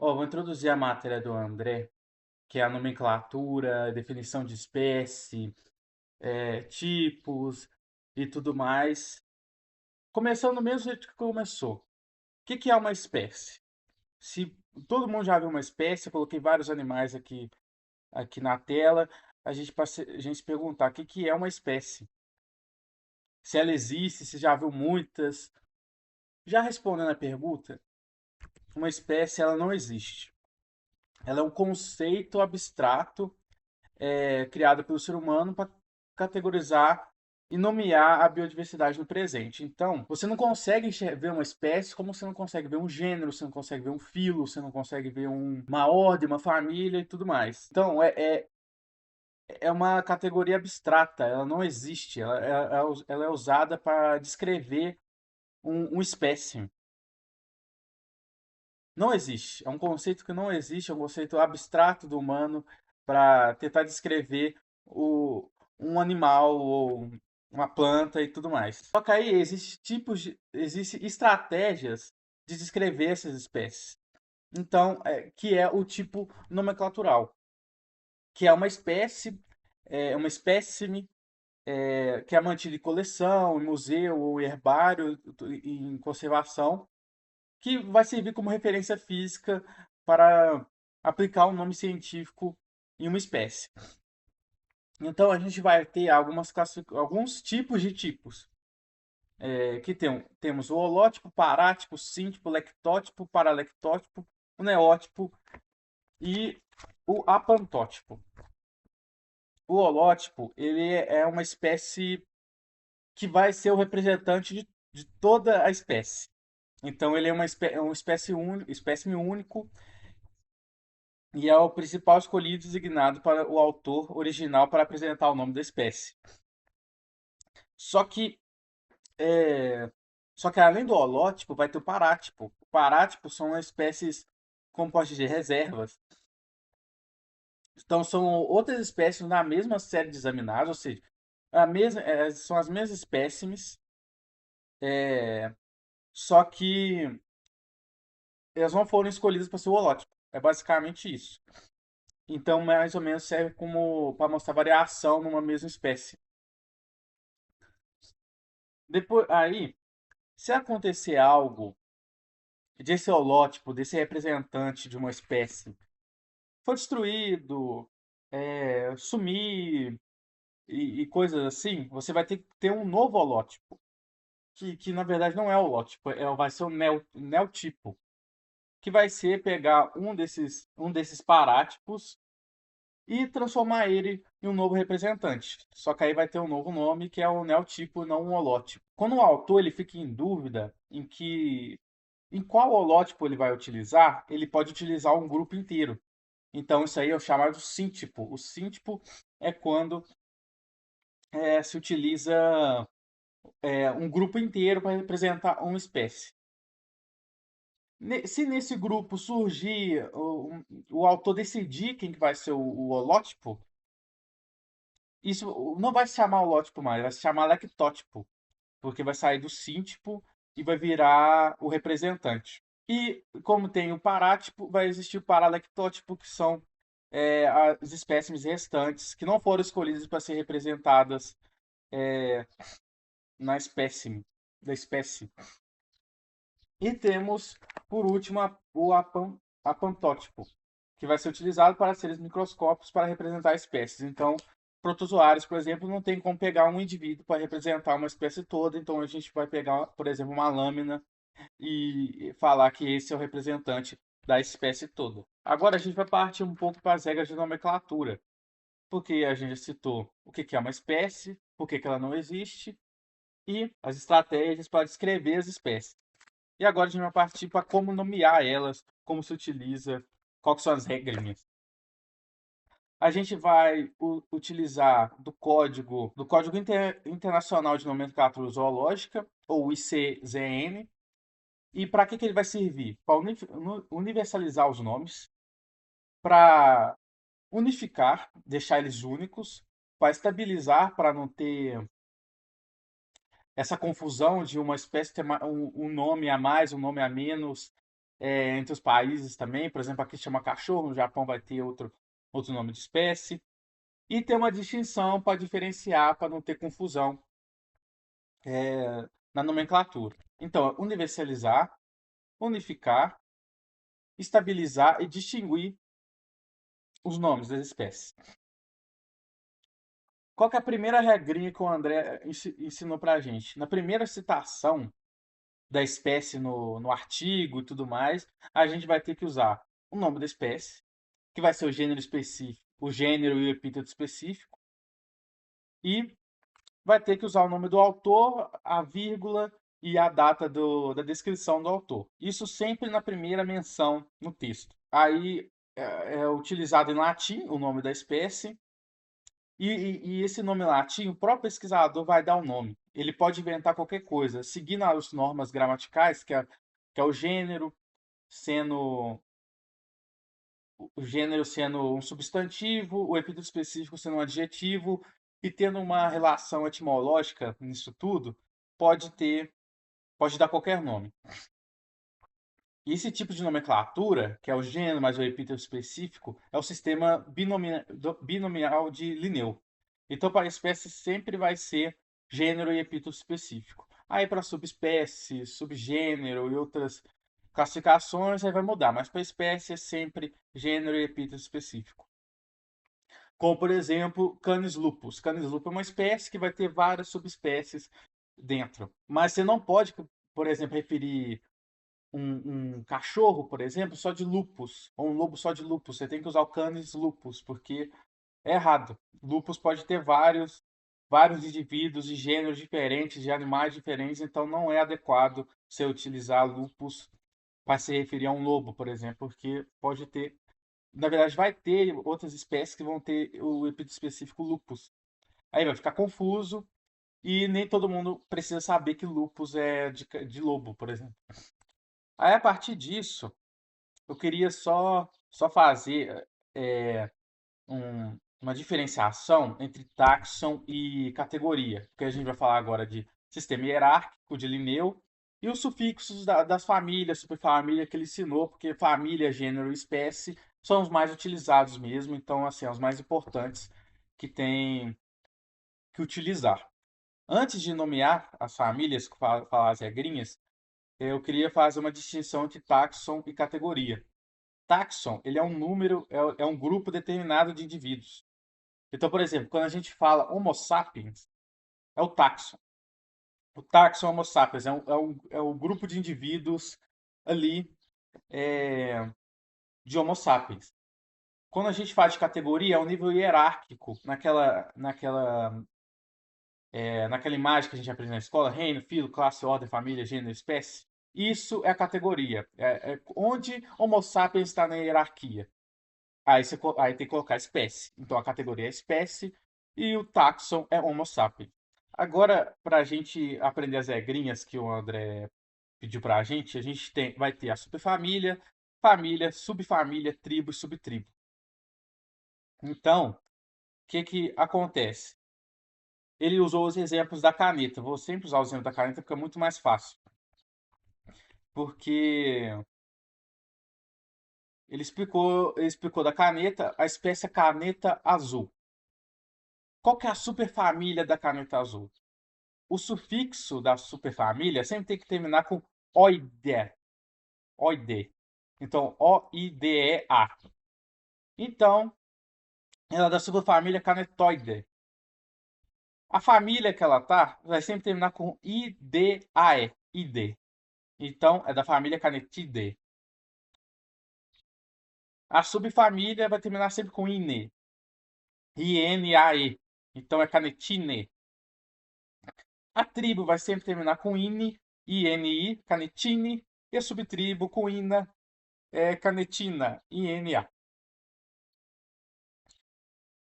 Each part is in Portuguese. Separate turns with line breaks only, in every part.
Ó, vou introduzir a matéria do André, que é a nomenclatura, definição de espécie, tipos e tudo mais. Começando do mesmo jeito que começou. O que que é uma espécie? Se todo mundo já viu uma espécie, eu coloquei vários animais aqui na tela, a gente se perguntar o que que é uma espécie. Se ela existe, se já viu muitas. Já respondendo a pergunta, uma espécie ela não existe. Ela é um conceito abstrato criada pelo ser humano para categorizar e nomear a biodiversidade no presente. Então, você não consegue ver uma espécie como você não consegue ver um gênero, você não consegue ver um filo, você não consegue ver uma ordem, uma família e tudo mais. Então, é uma categoria abstrata, ela não existe, ela é usada para descrever um espécime. Não existe. É um conceito que não existe, é um conceito abstrato do humano para tentar descrever um animal ou uma planta e tudo mais. Só que aí existem estratégias de descrever essas espécies. Então, que é o tipo nomenclatural, que é uma espécie, uma espécime que é mantida em coleção, em museu ou herbário, em conservação, que vai servir como referência física para aplicar um nome científico em uma espécie. Então a gente vai ter alguns tipos de tipos. Temos o holótipo, parátipo, síntipo, lectótipo, paralectótipo, o neótipo e o apantótipo. O holótipo ele é uma espécie que vai ser o representante de toda a espécie. Então ele é uma espécime único e é o principal escolhido designado para o autor original para apresentar o nome da espécie. Só que, é, só que além do holótipo, vai ter o parátipo. O parátipo são espécies, como posso dizer, reservas. Então são outras espécies na mesma série de examinados, ou seja, são as mesmas espécimes, só que elas não foram escolhidas para ser o holótipo. É basicamente isso. Então, mais ou menos serve como para mostrar variação numa mesma espécie. Depois, aí, se acontecer algo desse holótipo, desse representante de uma espécie, for destruído, sumir e coisas assim, você vai ter que ter um novo holótipo, que na verdade não é holótipo, vai ser o neotipo, que vai ser pegar um desses parátipos e transformar ele em um novo representante. Só que aí vai ter um novo nome, que é o neotipo, não um holótipo. Quando o autor ele fica em dúvida em qual holótipo ele vai utilizar, ele pode utilizar um grupo inteiro. Então, isso aí é o chamado síntipo. O síntipo é quando se utiliza um grupo inteiro para representar uma espécie. Se nesse grupo surgir, o autor decidir quem que vai ser o holótipo, isso não vai se chamar holótipo mais, vai se chamar lectótipo, porque vai sair do síntipo e vai virar o representante. E como tem o parátipo, vai existir o paralectótipo, que são as espécimes restantes que não foram escolhidas para ser representadas na espécime, da espécie. E temos, por último, o apantótipo, que vai ser utilizado para seres microscópicos para representar espécies. Então, protozoários, por exemplo, não tem como pegar um indivíduo para representar uma espécie toda, então a gente vai pegar, por exemplo, uma lâmina e falar que esse é o representante da espécie toda. Agora a gente vai partir um pouco para as regras de nomenclatura, porque a gente já citou o que é uma espécie, por que ela não existe e as estratégias para descrever as espécies. E agora a gente vai partir para como nomear elas, como se utiliza, quais são as regrinhas. A gente vai utilizar do Código Internacional de Nomenclatura Zoológica, ou ICZN. E para que ele vai servir? Para universalizar os nomes, para unificar, deixar eles únicos, para estabilizar, para não ter essa confusão de uma espécie ter um nome a mais, um nome a menos, entre os países também. Por exemplo, aqui chama cachorro, no Japão vai ter outro nome de espécie. E tem uma distinção para diferenciar, para não ter confusão na nomenclatura. Então, é universalizar, unificar, estabilizar e distinguir os nomes das espécies. Qual que é a primeira regrinha que o André ensinou para a gente? Na primeira citação da espécie no artigo e tudo mais, a gente vai ter que usar o nome da espécie, que vai ser o gênero específico, o gênero e o epíteto específico, e vai ter que usar o nome do autor, a vírgula e a data da descrição do autor. Isso sempre na primeira menção no texto. Aí é utilizado em latim o nome da espécie, e esse nome latim, o próprio pesquisador vai dar o nome. Ele pode inventar qualquer coisa, seguindo as normas gramaticais, que é o gênero sendo um substantivo, o epíteto específico sendo um adjetivo, e tendo uma relação etimológica nisso tudo, pode ter, pode dar qualquer nome. E esse tipo de nomenclatura, que é o gênero mais o epíteto específico, é o sistema binomial de Linneu. Então, para a espécie sempre vai ser gênero e epíteto específico. Aí, para subespécie, subgênero e outras classificações, aí vai mudar. Mas para a espécie é sempre gênero e epíteto específico. Como, por exemplo, Canis lupus. Canis lupus é uma espécie que vai ter várias subespécies dentro. Mas você não pode, por exemplo, referir um cachorro, por exemplo, só de lupus, ou um lobo só de lupus. Você tem que usar o Canis lupus, porque é errado. Lupus pode ter vários indivíduos de gêneros diferentes, de animais diferentes, então não é adequado você utilizar lupus para se referir a um lobo, por exemplo, porque pode ter, na verdade, vai ter outras espécies que vão ter o epíteto específico lupus. Aí vai ficar confuso e nem todo mundo precisa saber que lupus é de lobo, por exemplo. Aí, a partir disso, eu queria só fazer uma diferenciação entre táxon e categoria, porque a gente vai falar agora de sistema hierárquico de Linneu e os sufixos das famílias, superfamília que ele ensinou, porque família, gênero e espécie são os mais utilizados mesmo, então, assim, são os mais importantes que tem que utilizar. Antes de nomear as famílias, falar as regrinhas, eu queria fazer uma distinção entre táxon e categoria. Táxon, ele é um número, é um grupo determinado de indivíduos. Então, por exemplo, quando a gente fala Homo sapiens, é o táxon. O táxon Homo sapiens é um grupo de indivíduos ali de Homo sapiens. Quando a gente fala de categoria, é um nível hierárquico, naquela imagem que a gente aprende na escola, reino, filo, classe, ordem, família, gênero, espécie. Isso é a categoria, é onde Homo sapiens está na hierarquia. Aí tem que colocar espécie. Então a categoria é espécie e o táxon é Homo sapiens. Agora, para a gente aprender as regrinhas que o André pediu para a gente vai ter a superfamília, família, subfamília, tribo e subtribo. Então, o que acontece? Ele usou os exemplos da caneta. Vou sempre usar os exemplos da caneta porque é muito mais fácil. Porque ele explicou da caneta, a espécie é caneta azul. Qual que é a superfamília da caneta azul? O sufixo da superfamília sempre tem que terminar com oide. Oide. Então, O-I-D-E-A. Então, ela é da superfamília Canetoideae. A família que ela tá vai sempre terminar com I-D-A-E. ID. Então, é da família Canetidae. A subfamília vai terminar sempre com INE. I-N-A-E. Então, é Canetine. A tribo vai sempre terminar com INI. I-N-I. Canetine. E a subtribo com INA. É Canetina. I-N-A.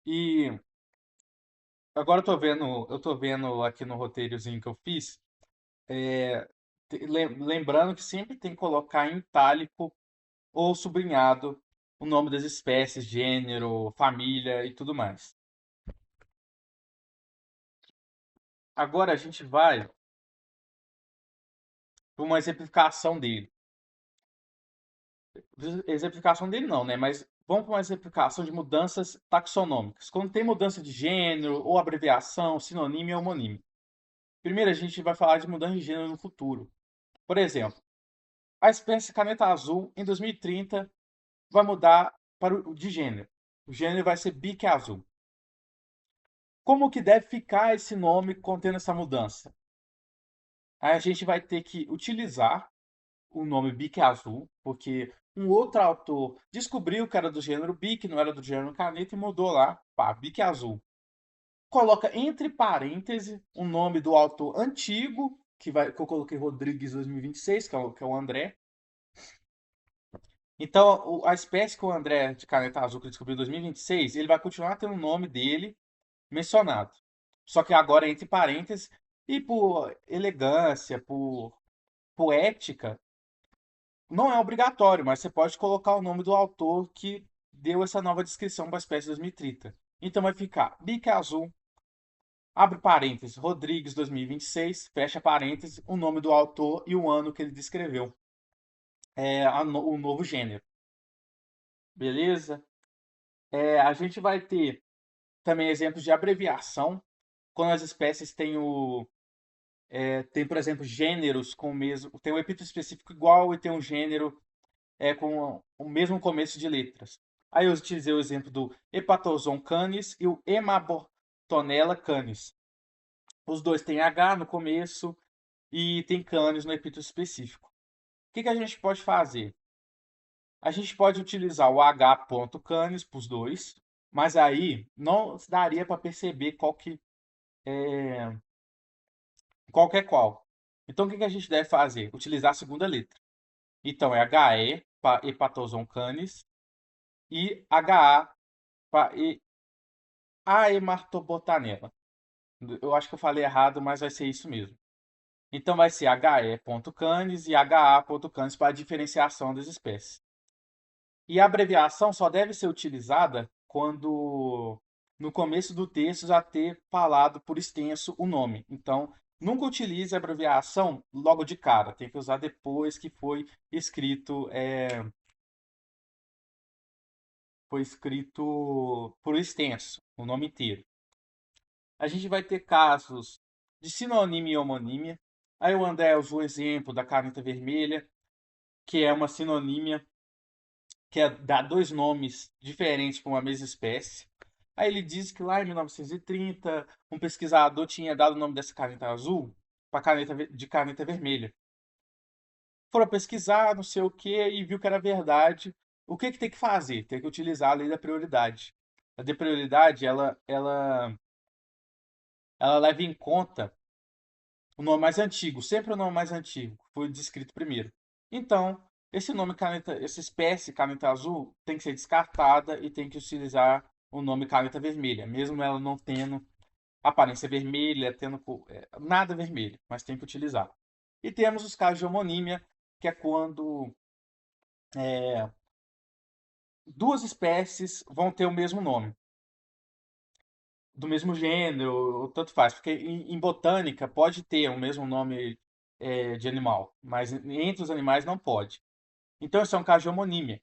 E agora eu tô vendo aqui no roteirozinho que eu fiz, lembrando que sempre tem que colocar em itálico ou sublinhado o nome das espécies, gênero, família e tudo mais. Agora a gente vai para uma exemplificação dele. exemplificação dele não, né? Mas vamos para uma exemplificação de mudanças taxonômicas. Quando tem mudança de gênero, ou abreviação, sinônimo e homonímio. Primeiro, a gente vai falar de mudança de gênero no futuro. Por exemplo, a espécie caneta azul, em 2030, vai mudar para de gênero. O gênero vai ser bique azul. Como que deve ficar esse nome contendo essa mudança? Aí a gente vai ter que utilizar o nome bique azul, porque um outro autor descobriu que era do gênero bique, não era do gênero caneta, e mudou lá para bique azul. Coloca entre parênteses o nome do autor antigo, que eu coloquei Rodrigues 2026, que é o André. Então, a espécie que o André de caneta azul que descobriu em 2026, ele vai continuar tendo o nome dele mencionado. Só que agora entre parênteses e por elegância, por poética, não é obrigatório, mas você pode colocar o nome do autor que deu essa nova descrição para a espécie 2030. Então vai ficar bique azul, abre parênteses, Rodrigues 2026, fecha parênteses, o nome do autor e o ano que ele descreveu. O novo gênero. Beleza? A gente vai ter também exemplos de abreviação, quando as espécies tem, por exemplo, gêneros com o mesmo. Tem um epíteto específico igual e tem um gênero com o mesmo começo de letras. Aí eu utilizei o exemplo do Hepatozon canis e o Hemabotonella canis. Os dois têm H no começo e tem canis no epíteto específico. O que a gente pode fazer? A gente pode utilizar o H.canis para os dois, mas aí não daria para perceber qual que é qual. Então o que a gente deve fazer? Utilizar a segunda letra. Então é HE para Hepatozon canis e HA para Aemartobotanella. Eu acho que eu falei errado, mas vai ser isso mesmo. Então vai ser HE.canis e HA.canis para a diferenciação das espécies. E a abreviação só deve ser utilizada quando no começo do texto já ter falado por extenso o nome. Então, nunca utilize a abreviação logo de cara. Tem que usar depois que foi escrito por extenso, o nome inteiro. A gente vai ter casos de sinonímia e homonímia. Aí o André usou o exemplo da caneta vermelha, que é uma sinonímia que dá dois nomes diferentes para uma mesma espécie. Aí ele diz que lá em 1930, um pesquisador tinha dado o nome dessa caneta azul para de caneta vermelha. Foram pesquisar, não sei o que, e viu que era verdade. O que tem que fazer? Tem que utilizar a lei da prioridade. A de prioridade, ela leva em conta o nome mais antigo, sempre o nome mais antigo, que foi descrito primeiro. Então, esse nome caneta, essa espécie caneta azul tem que ser descartada e tem que utilizar o nome caneta vermelha, mesmo ela não tendo aparência vermelha, tendo nada vermelho, mas tem que utilizar. E temos os casos de homonímia, que é quando duas espécies vão ter o mesmo nome, do mesmo gênero, tanto faz, porque em botânica pode ter o mesmo nome de animal, mas entre os animais não pode. Então, isso é um caso de homonímia.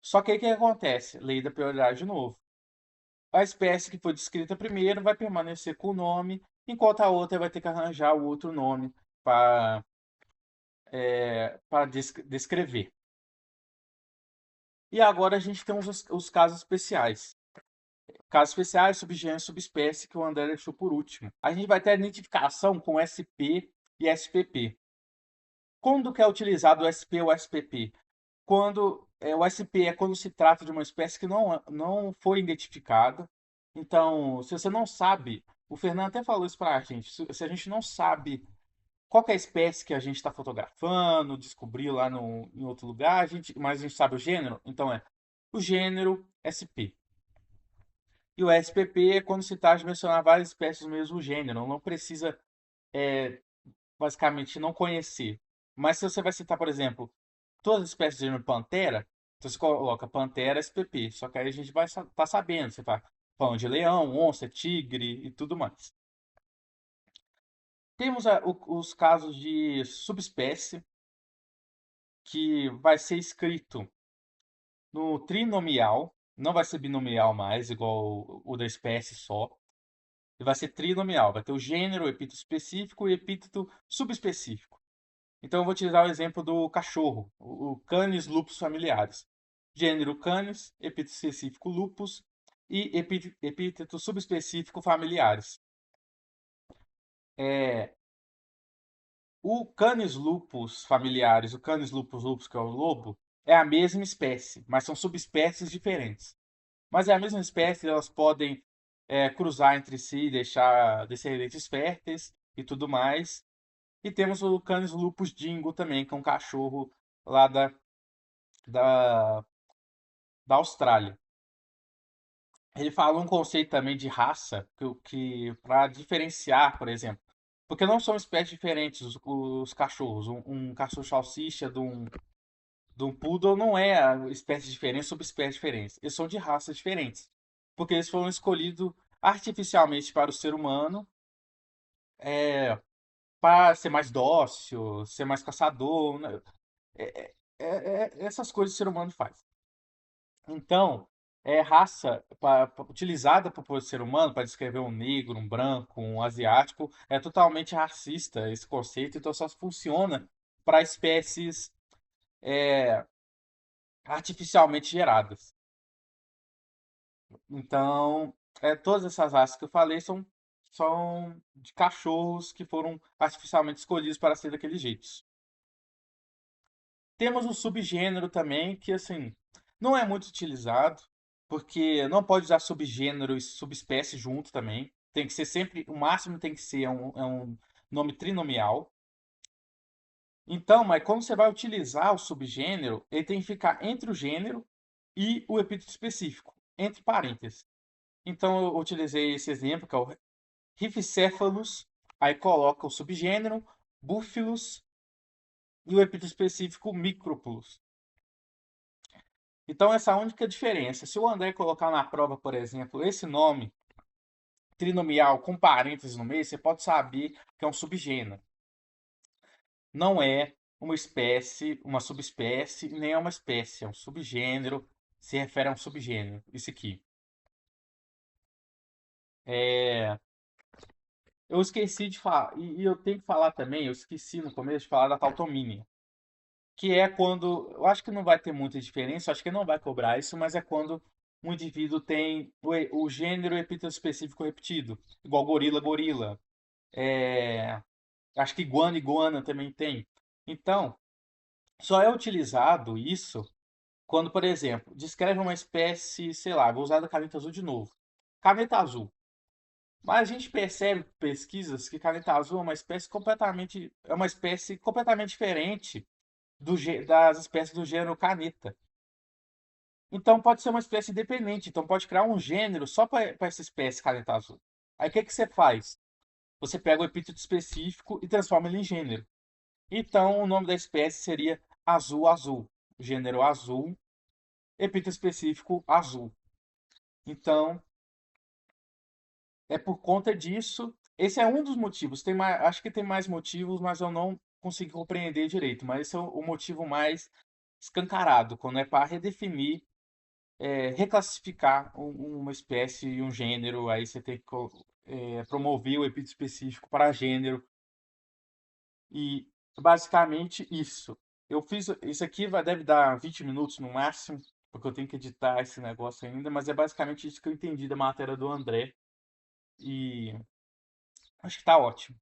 Só que aí o que acontece? Lei da prioridade de novo. A espécie que foi descrita primeiro vai permanecer com o nome, enquanto a outra vai ter que arranjar o outro nome para descrever. E agora a gente tem os casos especiais. Casos especiais, subgênero, subespécie, que o André deixou por último. A gente vai ter a identificação com SP e SPP. Quando que é utilizado o SP ou SPP? Quando o SP é quando se trata de uma espécie que não foi identificada. Então, se você não sabe, o Fernando até falou isso para a gente, se a gente não sabe qual que é a espécie que a gente está fotografando, descobriu lá em outro lugar, mas a gente sabe o gênero, então é o gênero SP. E o SPP é quando se trata de mencionar várias espécies do mesmo gênero, não precisa basicamente não conhecer. Mas se você vai citar, por exemplo, todas as espécies do gênero Pantera, então você coloca Pantera SPP. Só que aí a gente vai estar sabendo. Você fala falando de leão, onça, tigre e tudo mais. Temos os casos de subespécie, que vai ser escrito. no trinomial, não vai ser binomial mais, igual o da espécie só. Ele vai ser trinomial, vai ter o gênero, o epíteto específico e o epíteto subespecífico. Então eu vou utilizar o exemplo do cachorro, o Canis lupus familiaris. Gênero Canis, epíteto específico lupus e epíteto subespecífico familiares. O Canis lupus familiaris, o Canis lupus lupus, que é o lobo, é a mesma espécie, mas são subespécies diferentes. Mas é a mesma espécie, elas podem cruzar entre si, deixar descendentes férteis e tudo mais. E temos o Canis lupus dingo também, que é um cachorro lá da, da Austrália. Ele fala um conceito também de raça, que para diferenciar, por exemplo, porque não são espécies diferentes os cachorros. Um cachorro salsicha de um poodle não é a espécie diferente sobre espécies diferentes. Eles são de raças diferentes. Porque eles foram escolhidos artificialmente para o ser humano, para ser mais dócil, ser mais caçador, né? Essas coisas o ser humano faz. Então, raça utilizada por ser humano para descrever um negro, um branco, um asiático, é totalmente racista esse conceito, então só funciona para espécies artificialmente geradas. Então, todas essas raças que eu falei são de cachorros que foram artificialmente escolhidos para ser daquele jeito. Temos um subgênero também que, assim, não é muito utilizado, porque não pode usar subgênero e subespécie junto também. Tem que ser sempre, o máximo tem que ser um nome trinomial. Então, mas quando você vai utilizar o subgênero, ele tem que ficar entre o gênero e o epíteto específico, entre parênteses. Então, eu utilizei esse exemplo, que é o Rhipicephalus, aí coloca o subgênero, Búfalos e o epíteto específico, Micropulus. Então, essa é a única diferença. Se o André colocar na prova, por exemplo, esse nome trinomial com parênteses no meio, você pode saber que é um subgênero. Não é uma espécie, uma subespécie, nem é uma espécie, é um subgênero, se refere a um subgênero. Isso aqui. Eu esqueci de falar, e eu tenho que falar também, eu esqueci no começo de falar da tautomínia, que é quando, eu acho que não vai ter muita diferença, eu acho que não vai cobrar isso, mas é quando um indivíduo tem o gênero epíteto específico repetido, igual gorila, gorila. Acho que iguana, iguana também tem. Então, só é utilizado isso quando, por exemplo, descreve uma espécie, sei lá, vou usar da caneta azul de novo. Caneta azul. Mas a gente percebe por pesquisas que caneta azul é uma espécie completamente diferente das espécies do gênero caneta. Então pode ser uma espécie independente. Então pode criar um gênero só para essa espécie caneta azul. Aí o que você faz? Você pega o epíteto específico e transforma ele em gênero. Então o nome da espécie seria azul azul. Gênero azul, epíteto específico azul. Então é por conta disso. Esse é um dos motivos. Tem mais, acho que tem mais motivos, mas eu não consegui compreender direito. Mas esse é o motivo mais escancarado, quando é para redefinir, reclassificar uma espécie e um gênero. Aí você tem que promover o epíteto específico para gênero. E basicamente isso. Eu fiz isso aqui, deve dar 20 minutos no máximo, porque eu tenho que editar esse negócio ainda, mas é basicamente isso que eu entendi da matéria do André. E acho que tá ótimo.